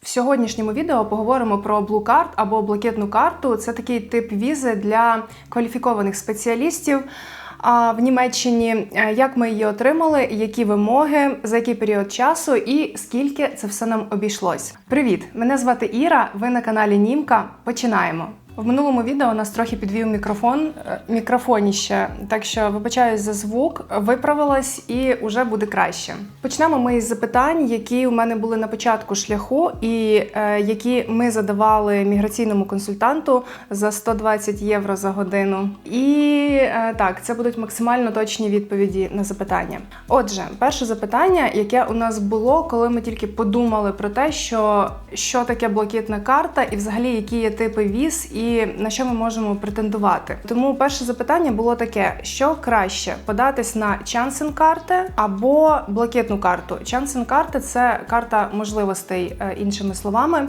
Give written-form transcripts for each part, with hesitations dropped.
В сьогоднішньому відео поговоримо про Blue Card або блакитну карту. Це такий тип візи для кваліфікованих спеціалістів в Німеччині. Як ми її отримали, які вимоги, за який період часу і скільки це все нам обійшлось. Привіт! Мене звати Іра, ви на каналі Німка. Починаємо! В минулому відео нас трохи підвів мікрофоніще, так що вибачаюсь за звук, виправилась і вже буде краще. Почнемо ми із запитань, які у мене були на початку шляху і які ми задавали міграційному консультанту за 120 євро за годину. І так, це будуть максимально точні відповіді на запитання. Отже, перше запитання, яке у нас було, коли ми тільки подумали про те, що таке блакитна карта і взагалі які є типи віз і на що ми можемо претендувати. Тому перше запитання було таке, що краще податись на Chansen-карти або блакитну карту. Chansen-карти – це карта можливостей, іншими словами.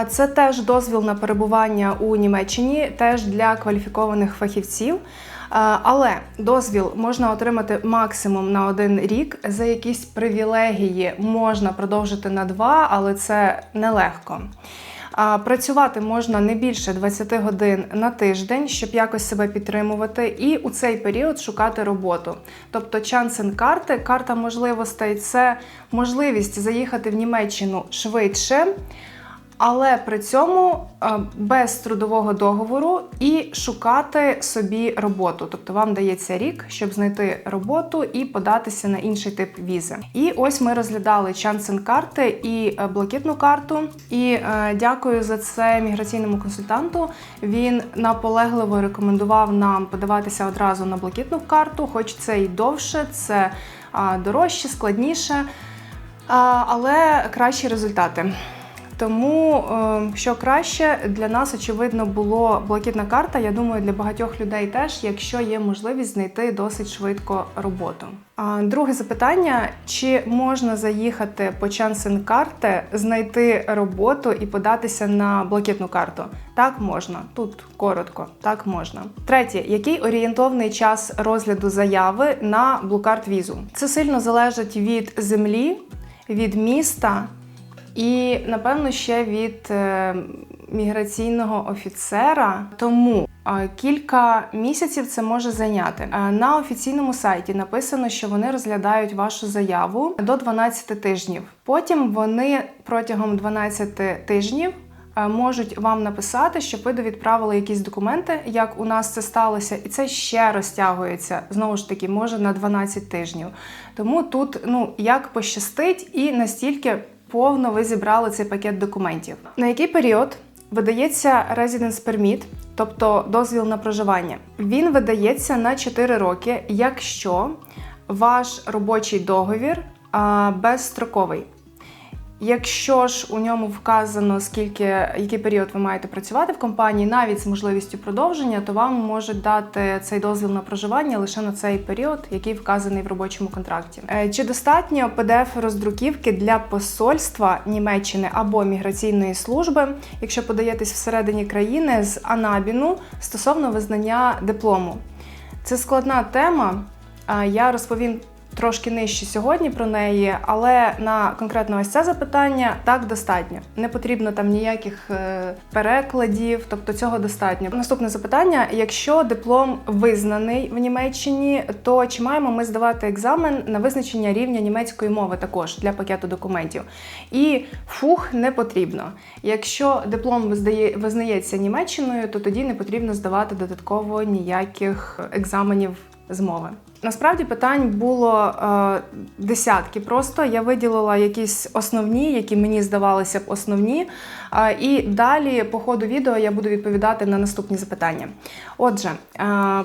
Це теж дозвіл на перебування у Німеччині, теж для кваліфікованих фахівців. Але дозвіл можна отримати максимум на 1 рік, за якісь привілегії можна продовжити на 2, але це нелегко. Працювати можна не більше 20 годин на тиждень, щоб якось себе підтримувати, і у цей період шукати роботу. Тобто Chansen-карти, карта можливостей – це можливість заїхати в Німеччину швидше, але при цьому без трудового договору і шукати собі роботу. Тобто вам дається рік, щоб знайти роботу і податися на інший тип візи. І ось ми розглядали Chansen-карти і блакитну карту. І дякую за це міграційному консультанту. Він наполегливо рекомендував нам подаватися одразу на блакитну карту, хоч це і довше, це дорожче, складніше, але кращі результати. Тому, що краще, для нас, очевидно, було блакитна карта, я думаю, для багатьох людей теж, якщо є можливість знайти досить швидко роботу. Друге запитання, чи можна заїхати по Chansen-карти, знайти роботу і податися на блакитну карту? Так, можна. Тут коротко. Так, можна. Третє, який орієнтовний час розгляду заяви на Blue Card візу? Це сильно залежить від землі, від міста, і, напевно, ще від міграційного офіцера, тому кілька місяців це може зайняти. На офіційному сайті написано, що вони розглядають вашу заяву до 12 тижнів. Потім вони протягом 12 тижнів можуть вам написати, щоб ви довідправили якісь документи, як у нас це сталося, і це ще розтягується, знову ж таки, може на 12 тижнів. Тому тут, як пощастить і настільки повно ви зібрали цей пакет документів. На який період видається Residence Permit, тобто дозвіл на проживання? Він видається на 4 роки, якщо ваш робочий договір безстроковий. Якщо ж у ньому вказано, який період ви маєте працювати в компанії, навіть з можливістю продовження, то вам можуть дати цей дозвіл на проживання лише на цей період, який вказаний в робочому контракті. Чи достатньо PDF-роздруківки для посольства Німеччини або міграційної служби, якщо подаєтесь всередині країни, з Анабіну стосовно визнання диплому? Це складна тема, я розповім трошки нижче сьогодні про неї, але на конкретно ось це запитання так достатньо. Не потрібно там ніяких перекладів, тобто цього достатньо. Наступне запитання. Якщо диплом визнаний в Німеччині, то чи маємо ми здавати екзамен на визначення рівня німецької мови також для пакету документів? І не потрібно. Якщо диплом визнається Німеччиною, то тоді не потрібно здавати додатково ніяких екзаменів з мови. Насправді питань було десятки просто. Я виділила якісь основні, які мені здавалися б основні. І далі по ходу відео я буду відповідати на наступні запитання. Отже,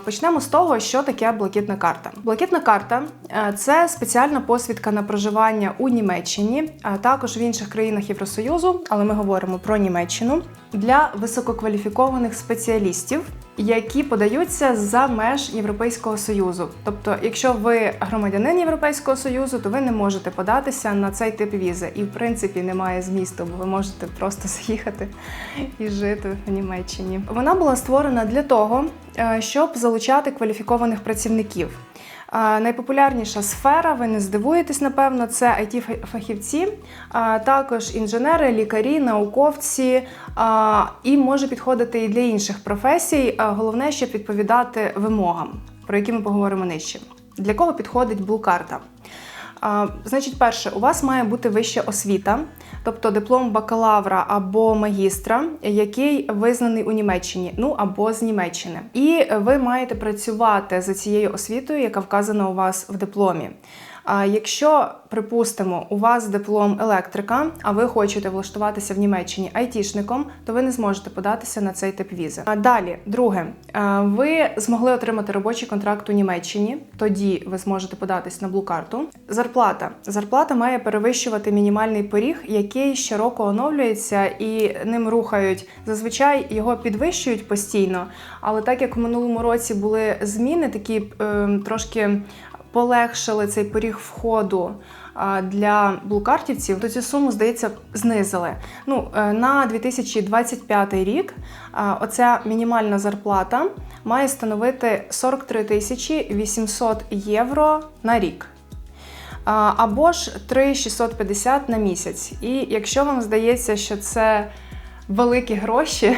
почнемо з того, що таке блакитна карта. Блакитна карта – це спеціальна посвідка на проживання у Німеччині, а також в інших країнах Євросоюзу, але ми говоримо про Німеччину, для висококваліфікованих спеціалістів, які подаються за меж Європейського Союзу. Тобто, якщо ви громадянин Європейського Союзу, то ви не можете податися на цей тип візи. І, в принципі, немає змісту, бо ви можете просто заїхати і жити в Німеччині. Вона була створена для того, щоб залучати кваліфікованих працівників. Найпопулярніша сфера, ви не здивуєтесь, напевно, це IT-фахівці, також інженери, лікарі, науковці, і може підходити і для інших професій. Головне, щоб відповідати вимогам, про які ми поговоримо нижче. Для кого підходить блу-карта? Значить, перше, у вас має бути вища освіта, тобто диплом бакалавра або магістра, який визнаний у Німеччині, ну або з Німеччини. І ви маєте працювати за цією освітою, яка вказана у вас в дипломі. Якщо, припустимо, у вас диплом електрика, а ви хочете влаштуватися в Німеччині айтішником, то ви не зможете податися на цей тип візи. Далі, друге, ви змогли отримати робочий контракт у Німеччині, тоді ви зможете податись на блу-карту. Зарплата. Зарплата має перевищувати мінімальний поріг, який щороку оновлюється і ним рухають. Зазвичай його підвищують постійно, але так як в минулому році були зміни, такі трошки полегшили цей поріг входу для блу-картівців, то цю суму, здається, знизили. На 2025 рік оця мінімальна зарплата має становити 43 800 євро на рік. Або ж 3650 на місяць. І якщо вам здається, що це великі гроші,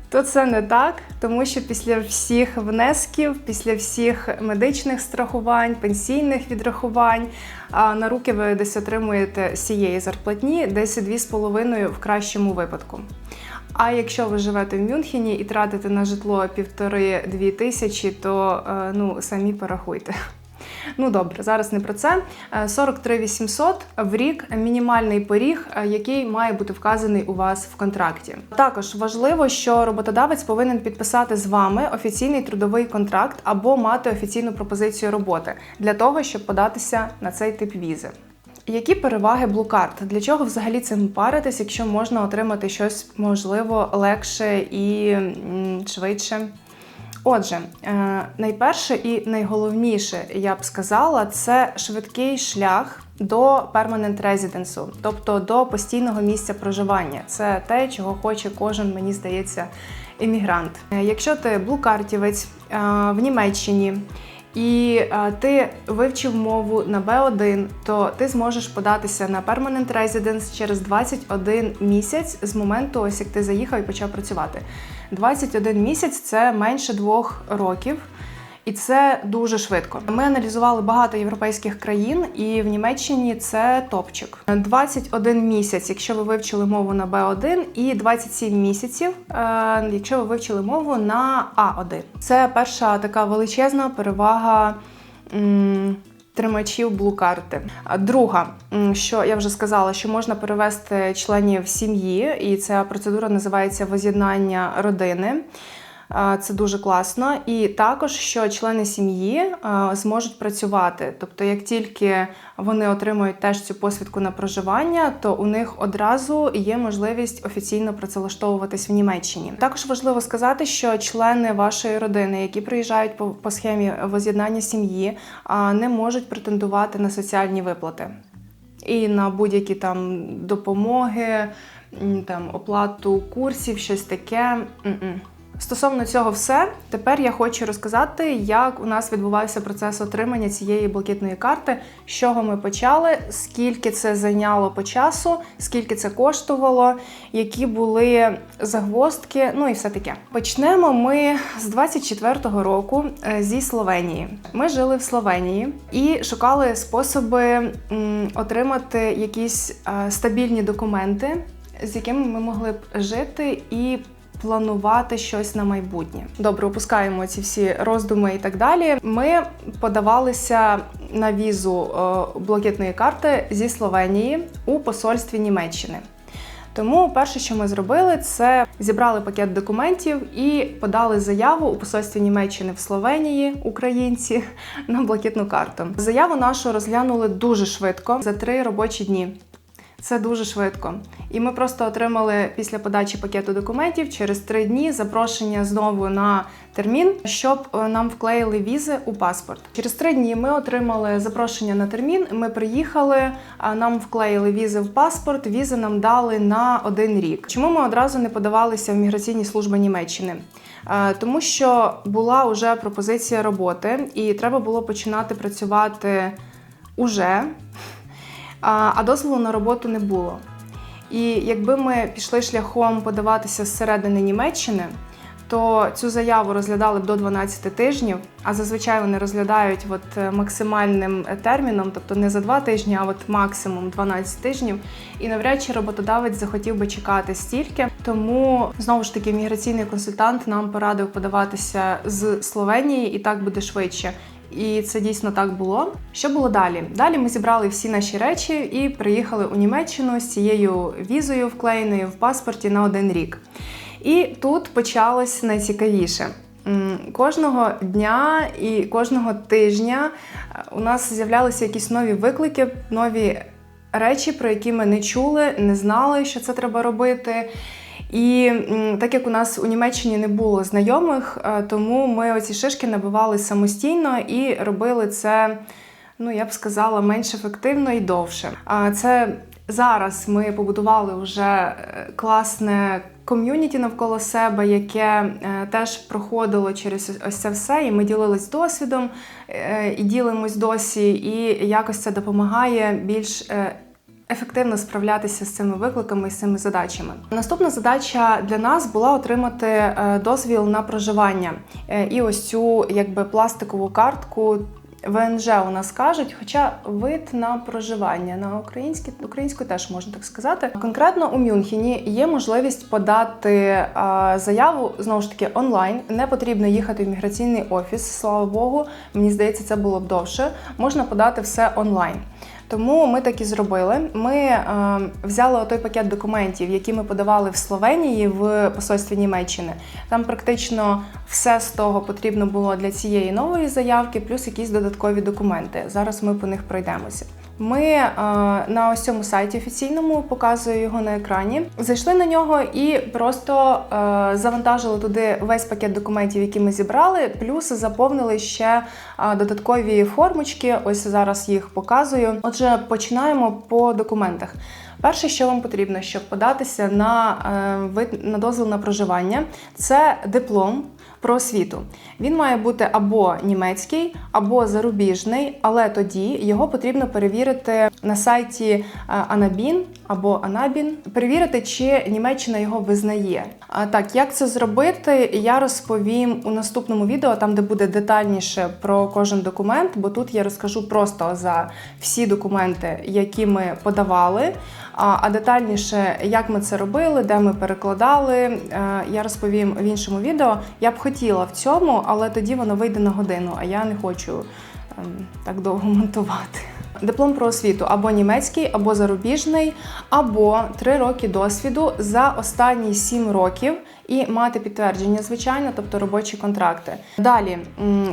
то це не так, тому що після всіх внесків, після всіх медичних страхувань, пенсійних відрахувань, на руки ви десь отримуєте з цієї зарплатні десь 2,5 в кращому випадку. А якщо ви живете в Мюнхені і тратите на житло 1,5-2 тисячі, то самі порахуйте. Добре, зараз не про це. 43 800 в рік – мінімальний поріг, який має бути вказаний у вас в контракті. Також важливо, що роботодавець повинен підписати з вами офіційний трудовий контракт або мати офіційну пропозицію роботи для того, щоб податися на цей тип візи. Які переваги блу-карт? Для чого взагалі цим паритись, якщо можна отримати щось, можливо, легше і швидше? Отже, найперше і найголовніше, я б сказала, це швидкий шлях до permanent residence, тобто до постійного місця проживання. Це те, чого хоче кожен, мені здається, іммігрант. Якщо ти блу-картівець в Німеччині, і ти вивчив мову на B1, то ти зможеш податися на Permanent Residence через 21 місяць з моменту, ось як ти заїхав і почав працювати. 21 місяць – це менше 2 років, і це дуже швидко. Ми аналізували багато європейських країн, і в Німеччині це топчик. 21 місяць, якщо ви вивчили мову на B1, і 27 місяців, якщо ви вивчили мову на A1. Це перша така величезна перевага тримачів блу-карти. Друга, що я вже сказала, що можна перевести членів сім'ї, і ця процедура називається воз'єднання родини. Це дуже класно. І також, що члени сім'ї зможуть працювати. Тобто, як тільки вони отримують теж цю посвідку на проживання, то у них одразу є можливість офіційно працевлаштовуватись в Німеччині. Також важливо сказати, що члени вашої родини, які приїжджають по схемі воз'єднання сім'ї, не можуть претендувати на соціальні виплати. І на будь-які там допомоги, там оплату курсів, щось таке. Стосовно цього все, тепер я хочу розказати, як у нас відбувався процес отримання цієї блакитної карти, з чого ми почали, скільки це зайняло по часу, скільки це коштувало, які були загвоздки, і все таке. Почнемо ми з 24-го року зі Словенії. Ми жили в Словенії і шукали способи отримати якісь стабільні документи, з якими ми могли б жити і планувати щось на майбутнє. Добре, опускаємо ці всі роздуми і так далі. Ми подавалися на візу блакитної карти зі Словенії у посольстві Німеччини. Тому перше, що ми зробили, це зібрали пакет документів і подали заяву у посольстві Німеччини в Словенії, українці, на блакитну карту. Заяву нашу розглянули дуже швидко, за 3 робочі дні. Це дуже швидко. І ми просто отримали після подачі пакету документів через 3 дні запрошення знову на термін, щоб нам вклеїли візи у паспорт. Через 3 дні ми отримали запрошення на термін, ми приїхали, нам вклеїли візи в паспорт, візи нам дали на 1 рік. Чому ми одразу не подавалися в міграційні служби Німеччини? Тому що була вже пропозиція роботи і треба було починати працювати уже, а дозволу на роботу не було. І якби ми пішли шляхом подаватися зсередини Німеччини, то цю заяву розглядали б до 12 тижнів, а зазвичай вони розглядають максимальним терміном, тобто не за 2 тижні, а максимум 12 тижнів. І навряд чи роботодавець захотів би чекати стільки. Тому, знову ж таки, міграційний консультант нам порадив подаватися з Словенії, і так буде швидше. І це дійсно так було. Що було далі? Далі ми зібрали всі наші речі і приїхали у Німеччину з цією візою вклеєною в паспорті на 1 рік. І тут почалось найцікавіше. Кожного дня і кожного тижня у нас з'являлися якісь нові виклики, нові речі, про які ми не чули, не знали, що це треба робити. І так як у нас у Німеччині не було знайомих, тому ми оці шишки набивали самостійно і робили це, я б сказала, менш ефективно і довше. Це зараз ми побудували вже класне ком'юніті навколо себе, яке теж проходило через ось це все, і ми ділились досвідом, і ділимось досі, і якось це допомагає більш ефективно справлятися з цими викликами і з цими задачами. Наступна задача для нас була отримати дозвіл на проживання. І ось цю пластикову картку ВНЖ у нас кажуть, хоча вид на проживання на українською теж можна так сказати. Конкретно у Мюнхені є можливість подати заяву, знову ж таки, онлайн. Не потрібно їхати в міграційний офіс, слава Богу. Мені здається, це було б довше. Можна подати все онлайн. Тому ми так і зробили. Ми взяли той пакет документів, які ми подавали в Словенії в посольстві Німеччини. Там практично все з того потрібно було для цієї нової заявки, плюс якісь додаткові документи. Зараз ми по них пройдемося. Ми на ось цьому сайті офіційному, показую його на екрані, зайшли на нього і просто завантажили туди весь пакет документів, які ми зібрали, плюс заповнили ще додаткові формочки, ось зараз їх показую. Отже, починаємо по документах. Перше, що вам потрібно, щоб податися на дозвіл на проживання, це диплом про освіту. Він має бути або німецький, або зарубіжний, але тоді його потрібно перевірити на сайті Анабін або Анабін, перевірити, чи Німеччина його визнає. Так, як це зробити, я розповім у наступному відео, там, де буде детальніше про кожен документ, бо тут я розкажу просто за всі документи, які ми подавали, а детальніше, як ми це робили, де ми перекладали, я розповім в іншому відео. Я б хотіла в цьому, але тоді воно вийде на годину, а я не хочу так довго монтувати. Диплом про освіту або німецький, або зарубіжний, або 3 роки досвіду за останні 7 років і мати підтвердження, звичайно, тобто робочі контракти. Далі,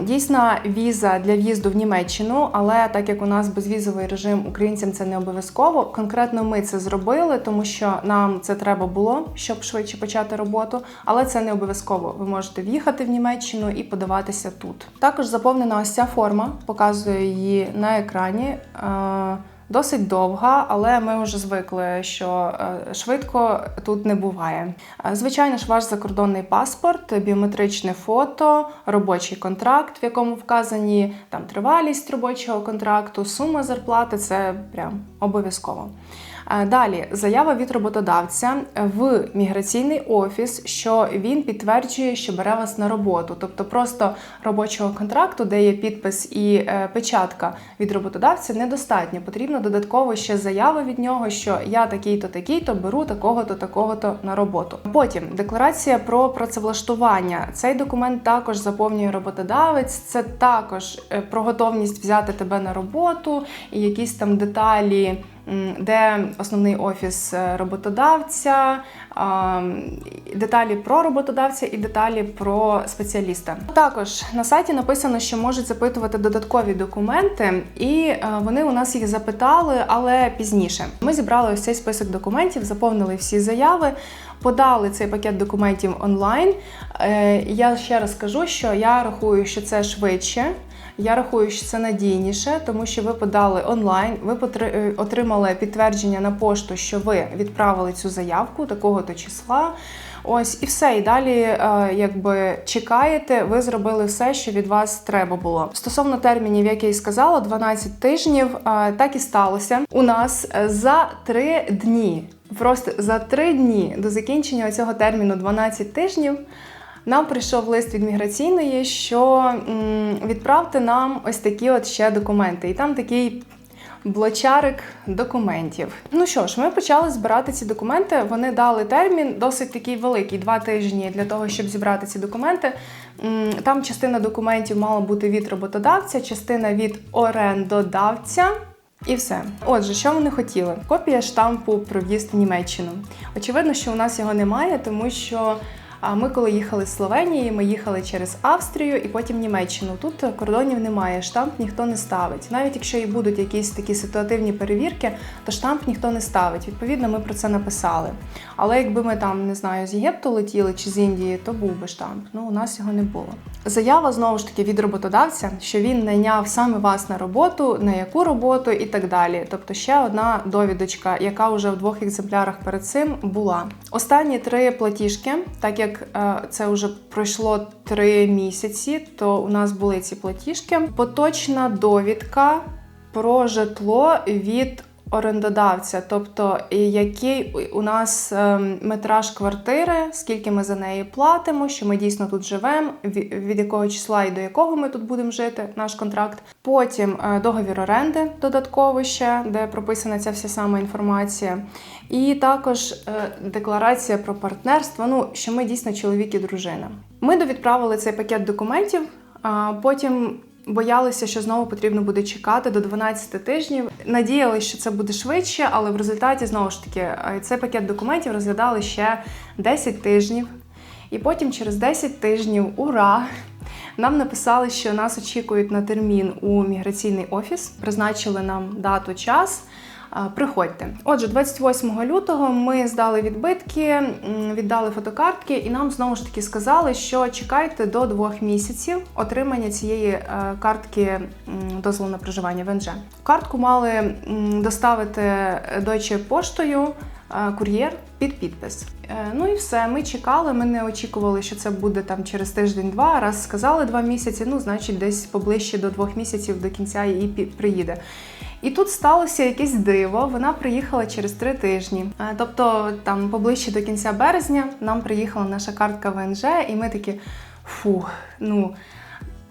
дійсна віза для в'їзду в Німеччину, але так як у нас безвізовий режим, українцям це не обов'язково. Конкретно ми це зробили, тому що нам це треба було, щоб швидше почати роботу, але це не обов'язково. Ви можете в'їхати в Німеччину і подаватися тут. Також заповнена ось ця форма, показую її на екрані. Досить довга, але ми вже звикли, що швидко тут не буває. Звичайно ж, ваш закордонний паспорт, біометричне фото, робочий контракт, в якому вказані тривалість робочого контракту, сума зарплати – це прям обов'язково. Далі, заява від роботодавця в міграційний офіс, що він підтверджує, що бере вас на роботу. Тобто просто робочого контракту, де є підпис і печатка від роботодавця, недостатньо. Потрібно додатково ще заява від нього, що я такий-то, такий-то, беру такого-то, такого-то на роботу. Потім, декларація про працевлаштування. Цей документ також заповнює роботодавець. Це також про готовність взяти тебе на роботу і якісь там деталі де основний офіс роботодавця, деталі про роботодавця і деталі про спеціаліста. Також на сайті написано, що можуть запитувати додаткові документи, і вони у нас їх запитали, але пізніше. Ми зібрали ось цей список документів, заповнили всі заяви, подали цей пакет документів онлайн. Я ще раз кажу, що я рахую, що це швидше. Я рахую, що це надійніше, тому що ви подали онлайн, ви отримали підтвердження на пошту, що ви відправили цю заявку такого-то числа. Ось і все. І далі чекаєте, ви зробили все, що від вас треба було. Стосовно термінів, як я і сказала, 12 тижнів, так і сталося. У нас за 3 дні, просто за 3 дні до закінчення цього терміну 12 тижнів, нам прийшов лист від міграційної, що відправте нам ось такі от ще документи. І там такий блочарик документів. Ну що ж, ми почали збирати ці документи. Вони дали термін досить такий великий, 2 тижні для того, щоб зібрати ці документи. Там частина документів мала бути від роботодавця, частина від орендодавця. І все. Отже, що вони хотіли? Копія штампу про в'їзд в Німеччину. Очевидно, що у нас його немає, тому що ми коли їхали з Словенії, ми їхали через Австрію і потім Німеччину. Тут кордонів немає, штамп ніхто не ставить. Навіть якщо і будуть якісь такі ситуативні перевірки, то штамп ніхто не ставить. Відповідно, ми про це написали. Але якби ми там, не знаю, з Єгипту летіли чи з Індії, то був би штамп. Ну, у нас його не було. Заява, знову ж таки, від роботодавця, що він найняв саме вас на роботу, на яку роботу і так далі. Тобто ще одна довідочка, яка вже в 2 екземплярах перед цим була. Останні 3 платіжки, так як це вже пройшло 3 місяці, то у нас були ці платіжки. Поточна довідка про житло від орендодавця, тобто який у нас метраж квартири, скільки ми за неї платимо, що ми дійсно тут живемо, від якого числа і до якого ми тут будемо жити, наш контракт. Потім договір оренди додатково ще, де прописана ця вся сама інформація. І також декларація про партнерство, ну, що ми дійсно чоловік і дружина. Ми довідправили цей пакет документів, а потім боялися, що знову потрібно буде чекати до 12 тижнів. Надіялися, що це буде швидше, але в результаті, знову ж таки, цей пакет документів розглядали ще 10 тижнів. І потім через 10 тижнів, ура, нам написали, що нас очікують на термін у міграційний офіс. Призначили нам дату, час. Приходьте. Отже, 28 лютого ми здали відбитки, віддали фотокартки, і нам знову ж таки сказали, що чекайте до 2 місяців отримання цієї картки дозволу на проживання ВНЖ. Картку мали доставити Deutsche поштою, кур'єр під підпис. Ну і все, ми чекали, ми не очікували, що це буде там через тиждень-два. Раз сказали 2 місяці, ну, значить, десь поближче до 2 місяців до кінця її приїде. І тут сталося якесь диво, вона приїхала через 3 тижні. Тобто, там, поближче до кінця березня нам приїхала наша картка ВНЖ, і ми такі,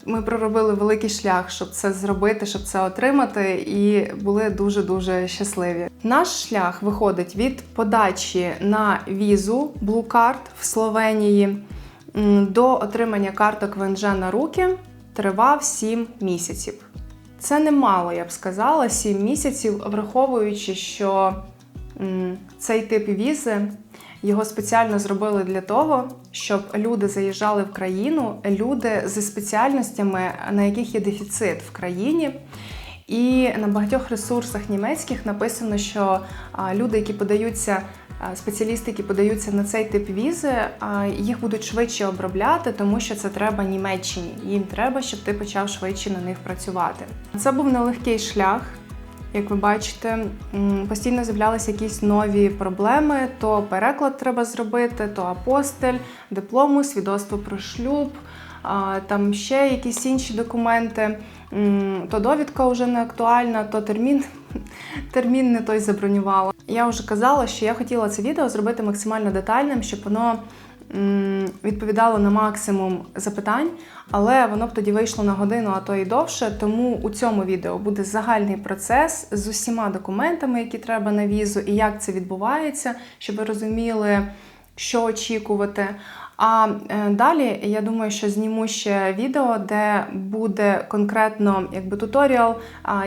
ми проробили великий шлях, щоб це зробити, щоб це отримати, і були дуже-дуже щасливі. Наш шлях виходить від подачі на візу Blue Card в Словенії до отримання карток ВНЖ на руки тривав 7 місяців. Це немало, я б сказала, 7 місяців, враховуючи, що цей тип візи, його спеціально зробили для того, щоб люди заїжджали в країну, люди зі спеціальностями, на яких є дефіцит в країні. І на багатьох ресурсах німецьких написано, що люди, які подаються, спеціалісти, які подаються на цей тип візи, їх будуть швидше обробляти, тому що це треба Німеччині. Їм треба, щоб ти почав швидше на них працювати. Це був нелегкий шлях. Як ви бачите, постійно з'являлися якісь нові проблеми, то переклад треба зробити, то апостиль, диплому, свідоцтво про шлюб, там ще якісь інші документи, то довідка вже не актуальна, то термін не той забронювала. Я вже казала, що я хотіла це відео зробити максимально детальним, щоб воно відповідало на максимум запитань, але воно б тоді вийшло на годину, а то і довше, тому у цьому відео буде загальний процес з усіма документами, які треба на візу, і як це відбувається, щоб ви розуміли, що очікувати. А далі, я думаю, що зніму ще відео, де буде конкретно туторіал,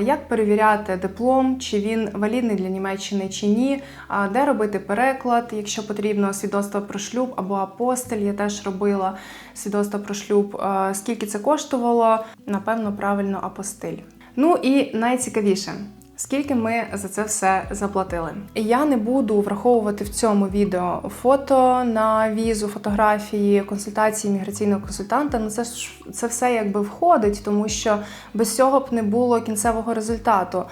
як перевіряти диплом, чи він валідний для Німеччини чи ні, де робити переклад, якщо потрібно, свідоцтво про шлюб або апостиль, я теж робила свідоцтво про шлюб, скільки це коштувало, напевно, правильно апостиль. Ну і найцікавіше. Скільки ми за це все заплатили. Я не буду враховувати в цьому відео фото на візу, фотографії, консультації міграційного консультанта. Ну це все входить, тому що без цього б не було кінцевого результату.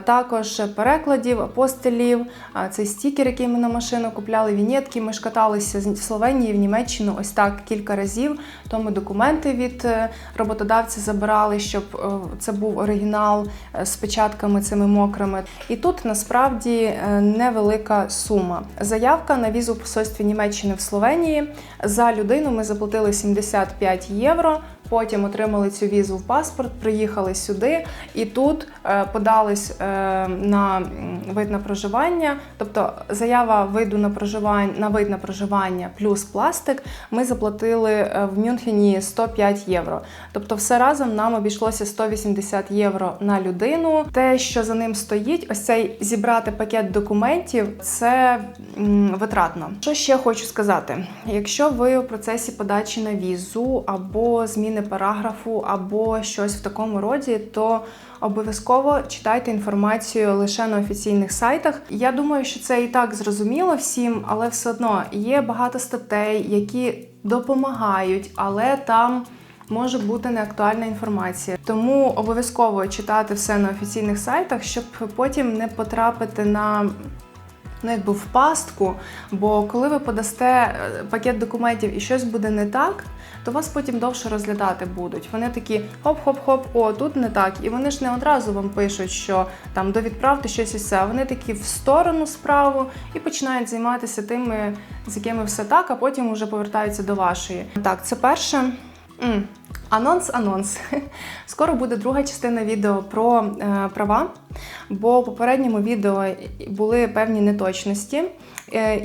Також перекладів, апостилів, цей стікер, який ми на машину купляли, вінєтки. Ми ж каталися з Словенії в Німеччину ось так кілька разів. То ми документи від роботодавця забирали, щоб це був оригінал з печатками цими мокрими. І тут насправді невелика сума. Заявка на візу в посольстві Німеччини в Словенії. За людину ми заплатили 75 євро. Потім отримали цю візу в паспорт, приїхали сюди і тут подались на вид на проживання. Тобто заява на вид на проживання плюс пластик ми заплатили в Мюнхені 105 євро. Тобто все разом нам обійшлося 180 євро на людину. Те, що за ним стоїть, ось цей зібрати пакет документів, це витратно. Що ще хочу сказати? Якщо ви у процесі подачі на візу або зміни параграфу, або щось в такому роді, то обов'язково читайте інформацію лише на офіційних сайтах. Я думаю, що це і так зрозуміло всім, але все одно є багато статей, які допомагають, але там може бути неактуальна інформація. Тому обов'язково читати все на офіційних сайтах, щоб потім не потрапити в пастку, бо коли ви подасте пакет документів і щось буде не так, то вас потім довше розглядати будуть. Вони такі хоп-хоп-хоп, о, тут не так. І вони ж не одразу вам пишуть, що там довідправте щось і все. Вони такі в сторону справу і починають займатися тими, з якими все так, а потім вже повертаються до вашої. Так, це перше. Анонс. Скоро буде друга частина відео про права, бо в попередньому відео були певні неточності.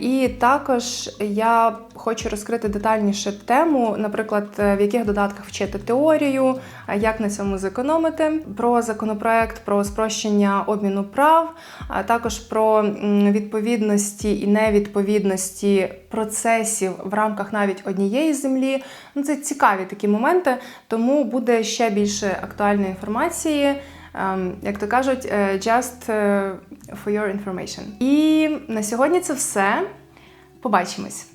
І також я хочу розкрити детальніше тему, наприклад, в яких додатках вчити теорію, як на цьому зекономити, про законопроект, про спрощення обміну прав, а також про відповідності і невідповідності процесів в рамках навіть однієї землі. Ну, це цікаві такі моменти, тому буде ще більше актуальної інформації. Як то кажуть, just for your information. І на сьогодні це все. Побачимось!